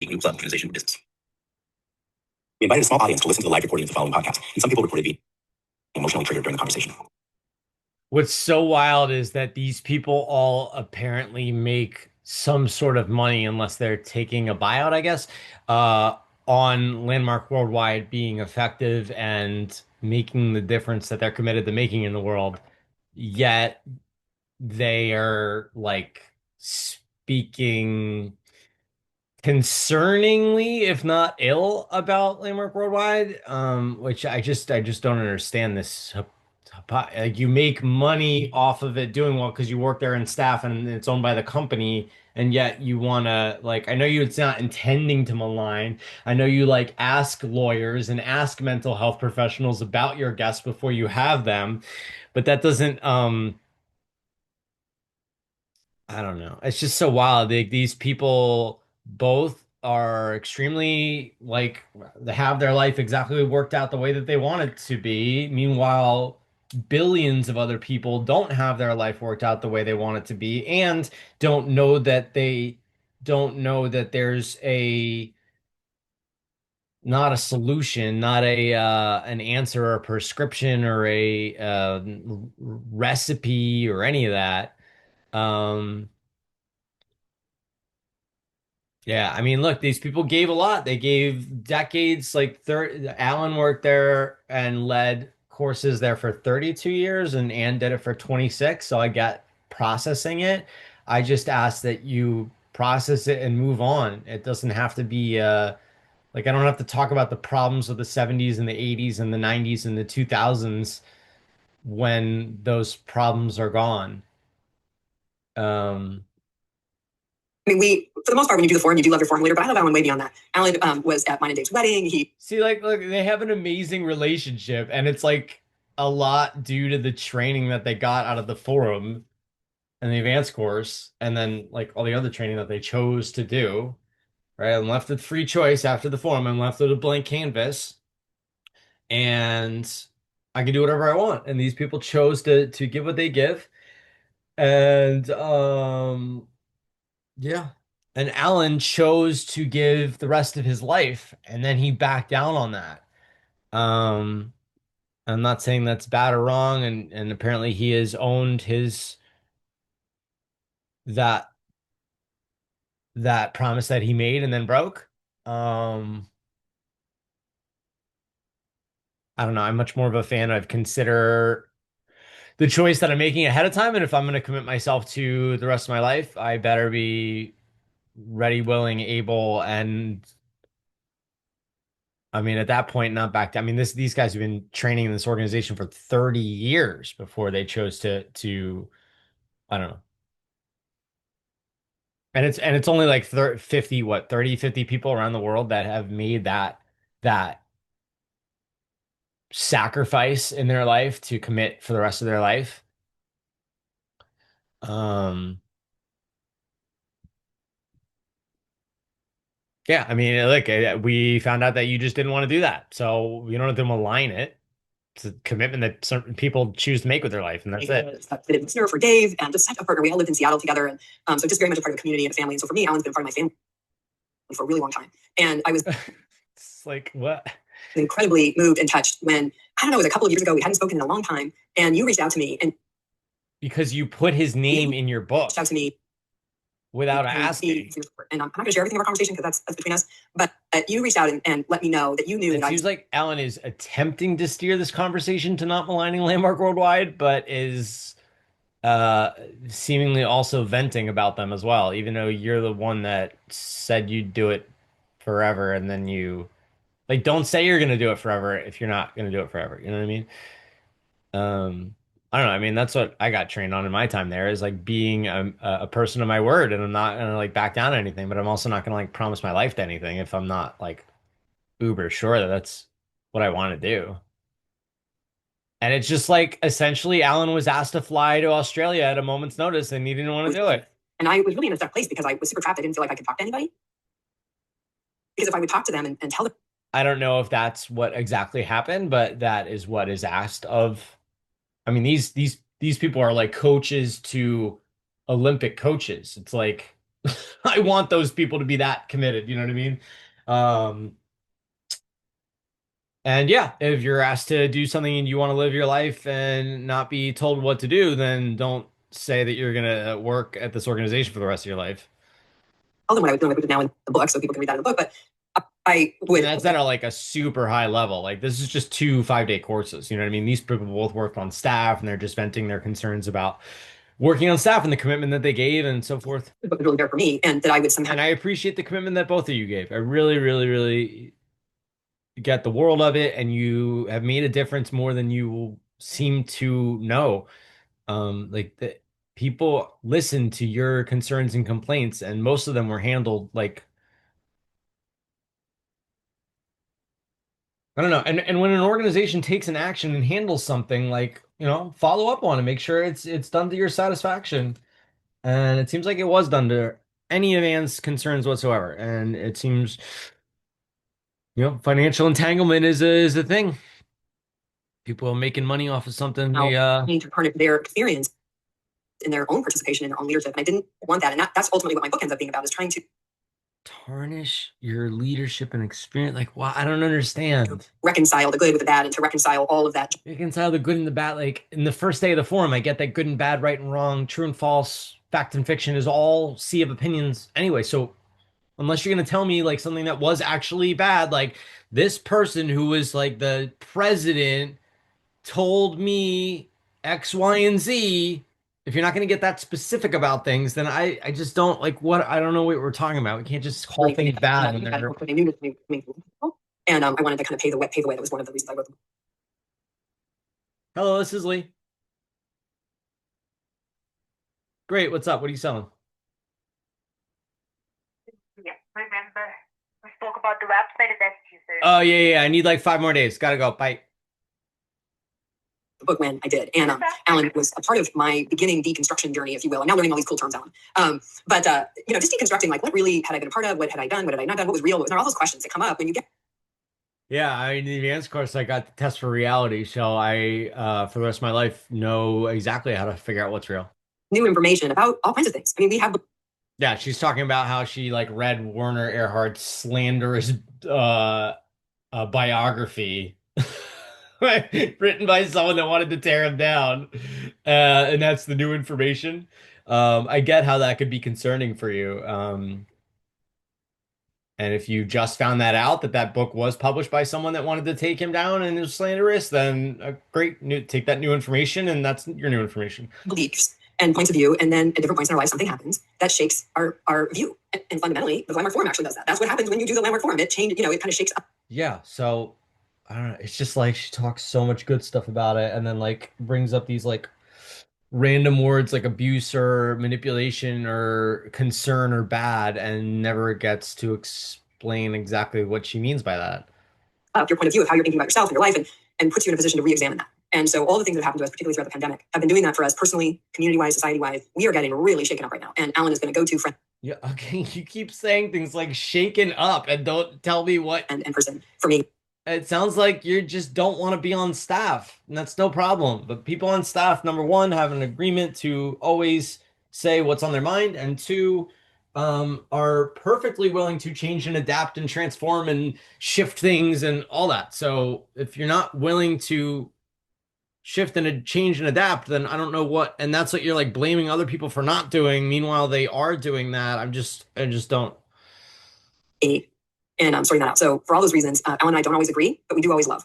new club organization business. We invited a small audience to listen to the live recording of the following podcast, and some people reported being emotionally triggered during the conversation. What's so wild is that these people all apparently make some sort of money unless they're taking a buyout, I guess, uh, on Landmark Worldwide being effective and making the difference that they're committed to making in the world. Yet they are like speaking concerningly, if not ill, about Landmark Worldwide, which I just don't understand this. Like you make money off of it doing well because you work there and staff and it's owned by the company, and yet you want to like I know you it's not intending to malign. I know you like ask lawyers and ask mental health professionals about your guests before you have them, but that doesn't I don't know. It's just so wild. These people both are extremely like they have their life exactly worked out the way that they want it to be. Meanwhile, billions of other people don't have their life worked out the way they want it to be and don't know that they don't know that there's a not a solution, not a an answer or a prescription or a recipe or any of that. Um Yeah, I mean, look, these people gave a lot. They gave decades, like 30, Alan worked there and led courses there for 32 years, and Ann did it for 26. So I get processing it. I just ask that you process it and move on. It doesn't have to be like I don't have to talk about the problems of the 70s and the 80s and the 90s and the 2000s when those problems are gone. Um, I mean, for the most part, when you do the forum, you do love your forum leader, but I love Alan way beyond that. Alan was at mine and Dave's wedding. See, like, look, they have an amazing relationship, and it's like a lot due to the training that they got out of the forum and the advanced course, and then like all the other training that they chose to do, right? I'm left with free choice after the forum. I'm left with a blank canvas, and I can do whatever I want. And these people chose to give what they give, and yeah. And Alan chose to give the rest of his life, and then he backed down on that. Um, I'm not saying that's bad or wrong, and apparently he has owned his that that promise that he made and then broke. Um, I don't know. I'm much more of a fan of consider the choice that I'm making ahead of time, and if I'm going to commit myself to the rest of my life, I better be ready, willing, able, and I mean at that point not back down. I mean these guys have been training in this organization for 30 years before they chose to I don't know. And it's only like 30, 50 what 30 50 people around the world that have made that sacrifice in their life to commit for the rest of their life. Um yeah, I mean look, we found out that you just didn't want to do that. So we don't have to malign it. It's a commitment that certain people choose to make with their life, and that's it. A listener for Dave and just a partner. We all lived in Seattle together, and so just very much a part of the community and a family. And so for me, Alan's been a part of my family for a really long time. And I was It's like what? incredibly moved and touched when I don't know, it was a couple of years ago. We hadn't spoken in a long time, and you reached out to me and Because you put his name you in your reached out book to me without and asking. I'm not going to share everything of our conversation because that's between us. But you reached out and let me know that you knew that It I seems was like Alan is attempting to steer this conversation to not maligning Landmark Worldwide, but is uh seemingly also venting about them as well, even though you're the one that said you'd do it forever and then you like don't say you're gonna do it forever if you're not gonna do it forever. You know what I mean? I don't know. I mean, that's what I got trained on in my time there is like being a person of my word, and I'm not gonna like back down on anything, but I'm also not gonna like promise my life to anything if I'm not like uber sure that that's what I want to do. And it's just like essentially Alan was asked to fly to Australia at a moment's notice and he didn't want to do it. and I was really in a stuck place because I was super trapped. I didn't feel like I could talk to anybody because if I would talk to them and tell them I don't know if that's what exactly happened, but that is what is asked of. I mean, these people are like coaches to Olympic coaches. It's like I want those people to be that committed, you know what I mean? Um, and yeah, if you're asked to do something and you want to live your life and not be told what to do, then don't say that you're gonna work at this organization for the rest of your life. Tell them what I would do. I put it now in the book so people can read that in the book. But I And would that's at like a super high level. Like this is just two 5-day courses. You know what I mean? These people both worked on staff and they're just venting their concerns about working on staff and the commitment that they gave and so forth. the book was really there for me, and that I would somehow And I appreciate the commitment that both of you gave. I really, really, really get the world of it, and you have made a difference more than you seem to know. Like the people listen to your concerns and complaints, and most of them were handled like I don't know. And when an organization takes an action and handles something, like, follow up on it, make sure it's done to your satisfaction. And it seems like it was done to any of Anne's concerns whatsoever. And it seems, financial entanglement is a thing. People are making money off of something. need to harness their experience in their own participation in their own leadership. And I didn't want that. And that's ultimately what my book ends up being about, is trying to Tarnish your leadership and experience. Like, why? I don't understand. reconcile the good with the bad and to reconcile all of that. Reconcile the good and the bad. Like in the first day of the forum, I get that good and bad, right and wrong, true and false, fact and fiction is all sea of opinions anyway. So unless you're gonna tell me like something that was actually bad, like this person who was like the president told me X, Y, and Z. If you're not going to get that specific about things, then I just don't like what I don't know what we're talking about. We can't just call things bad when they're And I wanted to kind of pay the way. That was one of the reasons I wrote the book. Hello, this is Lee. Great, what's up? What are you selling? Yeah, remember we spoke about the website that you said. Oh yeah. I need like 5 more days. Gotta go. Bye. The book when I did. And Alan was a part of my beginning deconstruction journey, if you will. I'm now learning all these cool terms, Alan. But just deconstructing, like, what really had I been a part of? What had I done? What had I not done? What was real? There are all those questions that come up when you get. Yeah, I mean, in the advanced course, I got the test for reality, so I, for the rest of my life, know exactly how to figure out what's real. New information about all kinds of things. I mean, we have. Yeah, she's talking about how she like read Werner Erhard's slanderous biography written by someone that wanted to tear him down. And that's the new information. I get how that could be concerning for you. And if you just found that out that that book was published by someone that wanted to take him down and is slanderous, then great, take that new information, and that's your new information. Beliefs and points of view, and then at different points in our life, something happens that shakes our view. And fundamentally, the landmark forum actually does that. That's what happens when you do the landmark forum. It changes, it kind of shakes up. Yeah, so I don't know. It's just like she talks so much good stuff about it, and then like brings up these like random words like abuse or manipulation or concern or bad, and never gets to explain exactly what she means by that. Your point of view of how you're thinking about yourself and your life, and puts you in a position to re-examine that. And so all the things that have happened to us, particularly throughout the pandemic, have been doing that for us personally, community-wise, society-wise. We are getting really shaken up right now. And Alan has been a go-to friend. Yeah, okay. You keep saying things like shaken up and don't tell me what. And person for me. It sounds like you just don't want to be on staff, and that's no problem. But people on staff, number one, have an agreement to always say what's on their mind, and two, are perfectly willing to change and adapt and transform and shift things and all that. So if you're not willing to shift and change and adapt, then I don't know what, and that's what you're like blaming other people for not doing. Meanwhile, they are doing that. I just don't. And I'm sorting that out. So for all those reasons, Alan and I don't always agree, but we do always love.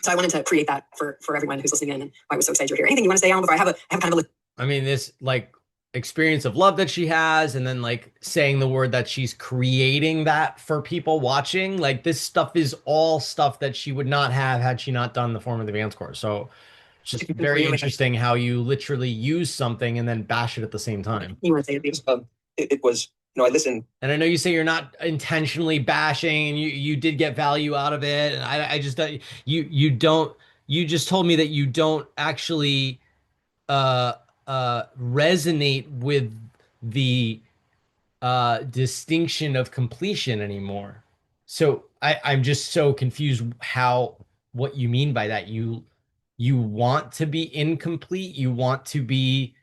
So I wanted to create that for everyone who's listening in, and why I was so excited you're here. Anything you want to say, Alan, before I have kind of a list. I mean, this like experience of love that she has, and then like saying the word that she's creating that for people watching, like this stuff is all stuff that she would not have had she not done the form of the advanced course. So it's just very interesting how you literally use something and then bash it at the same time. You want to say it? It was, I listened. And I know you say you're not intentionally bashing, and you did get value out of it. And I just you don't, you just told me that you don't actually resonate with the distinction of completion anymore. So I'm just so confused what you mean by that. You want to be incomplete, you want to be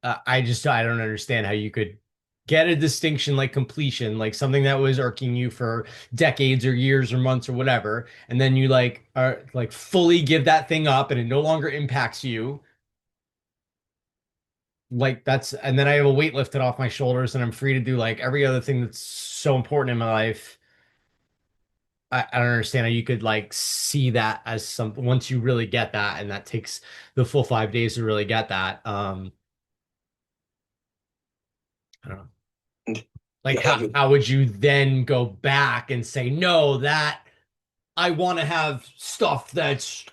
I don't understand how you could get a distinction like completion, like something that was irking you for decades or years or months or whatever, and then you like are like fully give that thing up and it no longer impacts you. Like that's, and then I have a weight lifted off my shoulders and I'm free to do like every other thing that's so important in my life. I don't understand how you could like see that as something once you really get that, and that takes the full 5 days to really get that. I don't know. And, Like you how would you then go back and say, no, that I want to have stuff that's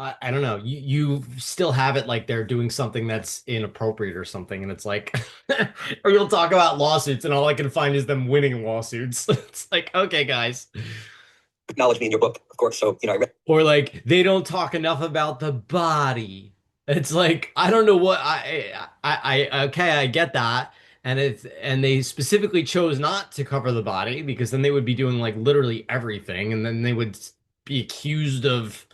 I don't know. You still have it like they're doing something that's inappropriate or something, and it's like, or you'll talk about lawsuits, and all I can find is them winning lawsuits. It's like, okay, guys. acknowledge me in your book, of course. So, I read Or like they don't talk enough about the body. It's like I don't know what okay, I get that. And they specifically chose not to cover the body because then they would be doing like literally everything, and then they would be accused of,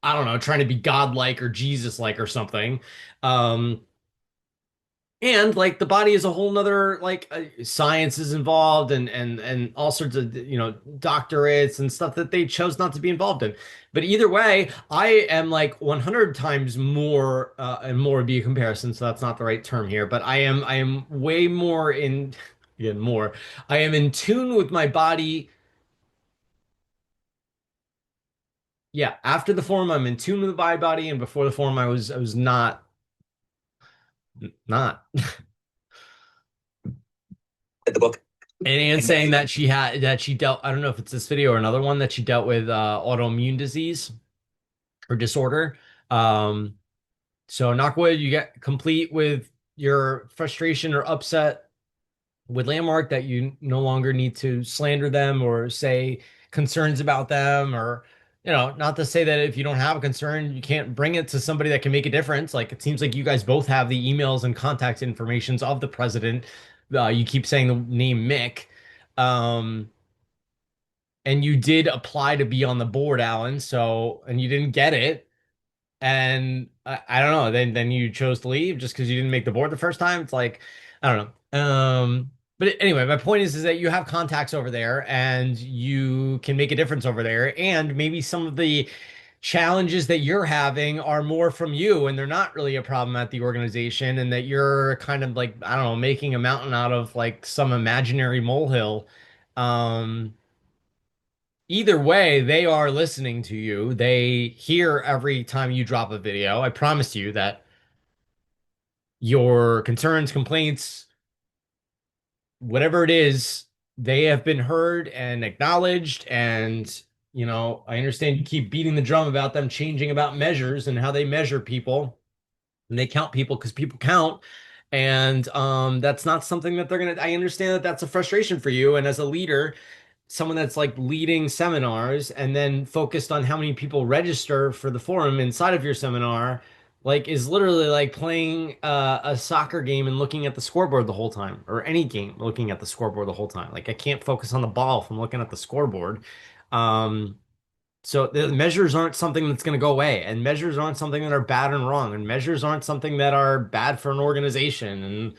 I don't know, trying to be godlike or Jesus-like or something. Um, and like the body is a whole nother like science is involved, and all sorts of doctorates and stuff that they chose not to be involved in. But either way, I am like 100 times more, and more would be a comparison, so that's not the right term here, but I am way more in again more I am in tune with my body. Yeah, after the forum I'm in tune with my body, and before the forum I was not. the book. And Anne saying that she dealt, I don't know if it's this video or another one, that she dealt with autoimmune disease or disorder. Um, so knock wood, you get complete with your frustration or upset with Landmark, that you no longer need to slander them or say concerns about them, or not to say that if you don't have a concern you can't bring it to somebody that can make a difference. Like it seems like you guys both have the emails and contact informations of the president. You keep saying the name Mick. um and you did apply to be on the board, Alan, so, and you didn't get it, and I don't know, then you chose to leave just because you didn't make the board the first time. It's like, I don't know. But anyway, my point is that you have contacts over there and you can make a difference over there, and maybe some of the challenges that you're having are more from you and they're not really a problem at the organization, and that you're kind of like, I don't know, making a mountain out of like some imaginary molehill. um Either way, they are listening to you. They hear every time you drop a video. I promise you that your concerns, complaints, whatever it is, they have been heard and acknowledged. And, I understand you keep beating the drum about them changing about measures and how they measure people and they count people because people count. And that's not something that they're gonna. I understand that that's a frustration for you. And as a leader, someone that's like leading seminars and then focused on how many people register for the forum inside of your seminar, like is literally like playing a soccer game and looking at the scoreboard the whole time, or any game looking at the scoreboard the whole time. Like I can't focus on the ball if I'm looking at the scoreboard. um so the measures aren't something that's going to go away, and measures aren't something that are bad and wrong, and measures aren't something that are bad for an organization, and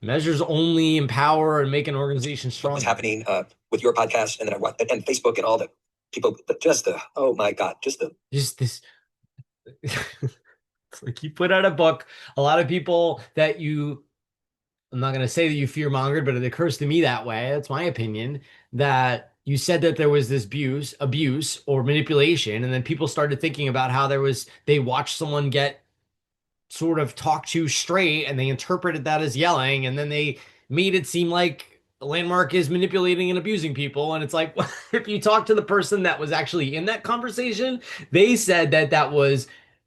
measures only empower and make an organization What was stronger. happening with your podcast, and then and Facebook, and all the people, just the, oh my God, Just this. It's like you put out a book. A lot of people that I'm not going to say that you fear mongered, but it occurs to me that way. That's my opinion. That you said that there was this abuse or manipulation, and then people started thinking about how they watched someone get sort of talked to straight, and they interpreted that as yelling, and then they made it seem like Landmark is manipulating and abusing people. And it's like, if you talk to the person that was actually in that conversation, they said that that was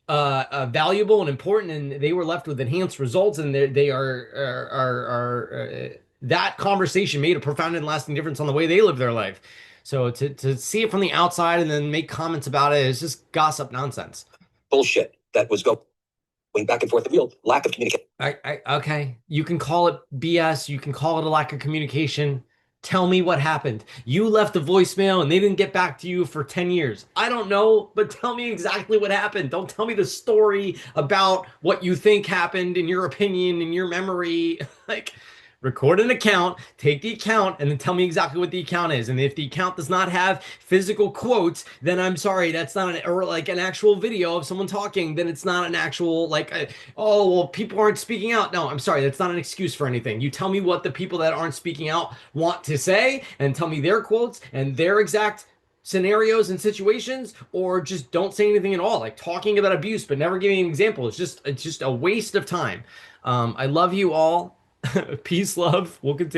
valuable and important, and they were left with enhanced results, and they are that conversation made a profound and lasting difference on the way they live their life. So to see it from the outside and then make comments about it is just gossip nonsense. bullshit that was going back and forth, the real lack of communication. Okay. You can call it BS. You can call it a lack of communication. Tell me what happened. You left a voicemail and they didn't get back to you for 10 years. I don't know, but tell me exactly what happened. Don't tell me the story about what you think happened in your opinion, in your memory. Like, record an account, take the account, and then tell me exactly what the account is. And if the account does not have physical quotes, then I'm sorry, that's not an, or like an actual video of someone talking, then it's not an actual, like, oh, well, people aren't speaking out. No, I'm sorry, that's not an excuse for anything. You tell me what the people that aren't speaking out want to say, and tell me their quotes and their exact scenarios and situations, or just don't say anything at all. Like talking about abuse but never giving an example. It's just a waste of time. I love you all. Peace, love. We'll continue.